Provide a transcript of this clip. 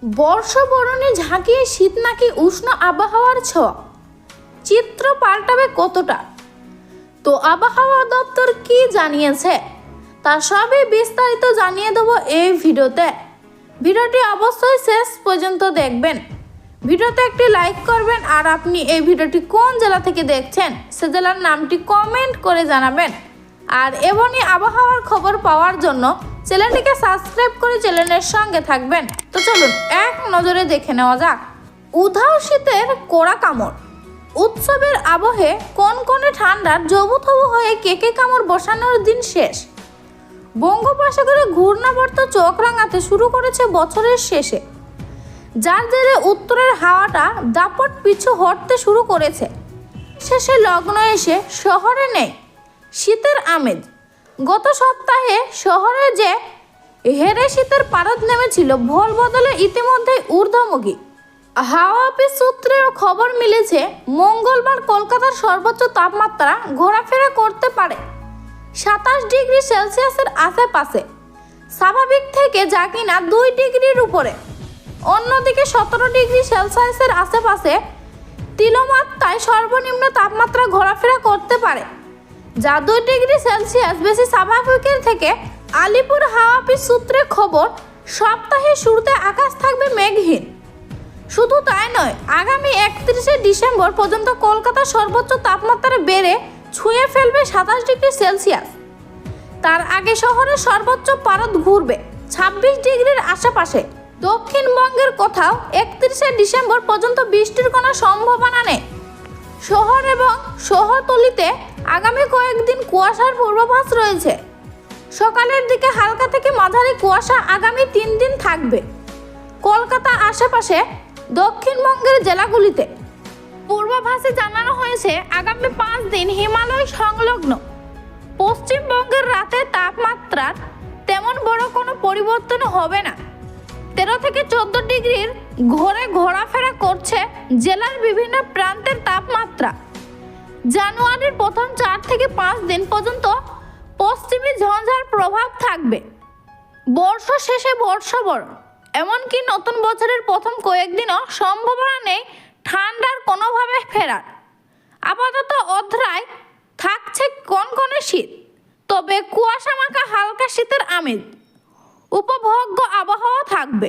বর্ষবরণে ঝাঁকিয়ে শীত নাকি উষ্ণ আবহাওয়ার ছোঁয়া, চিত্র পাল্টাবে কতটা? তো আবহাওয়া দপ্তর কি জানিয়েছে তা সবই বিস্তারিত জানিয়ে দেবো এই ভিডিওতে। ভিডিওটি অবশ্যই শেষ পর্যন্ত দেখবেন। ভিডিওতে একটি লাইক করবেন আর আপনি এই ভিডিওটি কোন জেলা থেকে দেখছেন সে জেলার নামটি কমেন্ট করে জানাবেন। আর এমনই আবহাওয়ার খবর পাওয়ার জন্য চ্যানেলটিকে সাবস্ক্রাইব করে চ্যানেলের সঙ্গে থাকবেন। তো চলুন এক নজরে দেখে নেওয়া যাক। উধাও শীতের কড়া কামড়, উৎসবের আবহে কনকনে ঠান্ডার জবুথবু হয়ে কেকে কামড় বসানোর দিন শেষ। বঙ্গোপসাগরে ঘূর্ণাবর্ত চোখ রাঙাতে শুরু করেছে বছরের শেষে, যার জেরে উত্তরের হাওয়াটা দাপট পিছু হটতে শুরু করেছে। শেষে লগ্ন এসে শহরে নেই শীতের আমেজ। গত সপ্তাহে শহরে যে হেরে শীতের পারদ নেমেছিল, ভোল বদলে ইতিমধ্যেই ঊর্ধ্বমুখী। হাওয়া অফিস সূত্রে খবর মিলেছে মঙ্গলবার কলকাতার সর্বোচ্চ তাপমাত্রা ঘোরাফেরা করতে পারে 27 ডিগ্রি সেলসিয়াসের আশেপাশে, স্বাভাবিক থেকে যা কিনা 2 ডিগ্রির উপরে। অন্যদিকে 17 ডিগ্রি সেলসিয়াসের আশেপাশে তিলমাত্রায় সর্বনিম্ন তাপমাত্রা ঘোরাফেরা করতে পারে, যা 2 ডিগ্রি সেলসিয়াস বেশি স্বাভাবিকের থেকে। আলিপুর হাওয়া অফিস সূত্রে খবর, সপ্তাহের শুরুতে আকাশ থাকবে মেঘহীন। শুধু তাই নয়, আগামী 31শে ডিসেম্বর পর্যন্ত কলকাতার সর্বোচ্চ তাপমাত্রা বেড়ে ছুঁয়ে ফেলবে 27 ডিগ্রি সেলসিয়াস। তার আগে শহরের সর্বোচ্চ পারদ ঘুরবে 26 ডিগ্রির আশেপাশে। দক্ষিণবঙ্গের কোথাও 31শে ডিসেম্বর পর্যন্ত বৃষ্টির কোনো সম্ভাবনা নেই। শহর এবং শহরতলিতে আগামী কয়েকদিন কুয়াশার পূর্বাভাস রয়েছে। সকালের দিকে হালকা থেকে মাঝারি কুয়াশা আগামী 3 দিন থাকবে কলকাতা আশেপাশে দক্ষিণবঙ্গের জেলাগুলিতে। পূর্বাভাসে জানানো হয়েছে আগামী 5 দিন হিমালয় সংলগ্ন পশ্চিমবঙ্গের রাতের তাপমাত্রার তেমন বড় কোনো পরিবর্তন হবে না। 13 থেকে 14 ডিগ্রির ঘরে ঘোরাফেরা করছে জেলার বিভিন্ন প্রান্তের তাপমাত্রা। জানুয়ারির প্রথম 4 থেকে 5 দিন পর্যন্ত পশ্চিমী ঝঞ্ঝার প্রভাব থাকবে। বর্ষা শেষে বর্ষবরণ, এমনকি নতুন বছরের প্রথম কয়েকদিনও সম্ভাবনা নেই ঠান্ডার কোনোভাবে ফেরার। আপাতত অধ্রায় থাকছে কনকনে শীত, তবে কুয়াশা মাখা হালকা শীতের আমেজ উপভোগ্য আবহাওয়া থাকবে।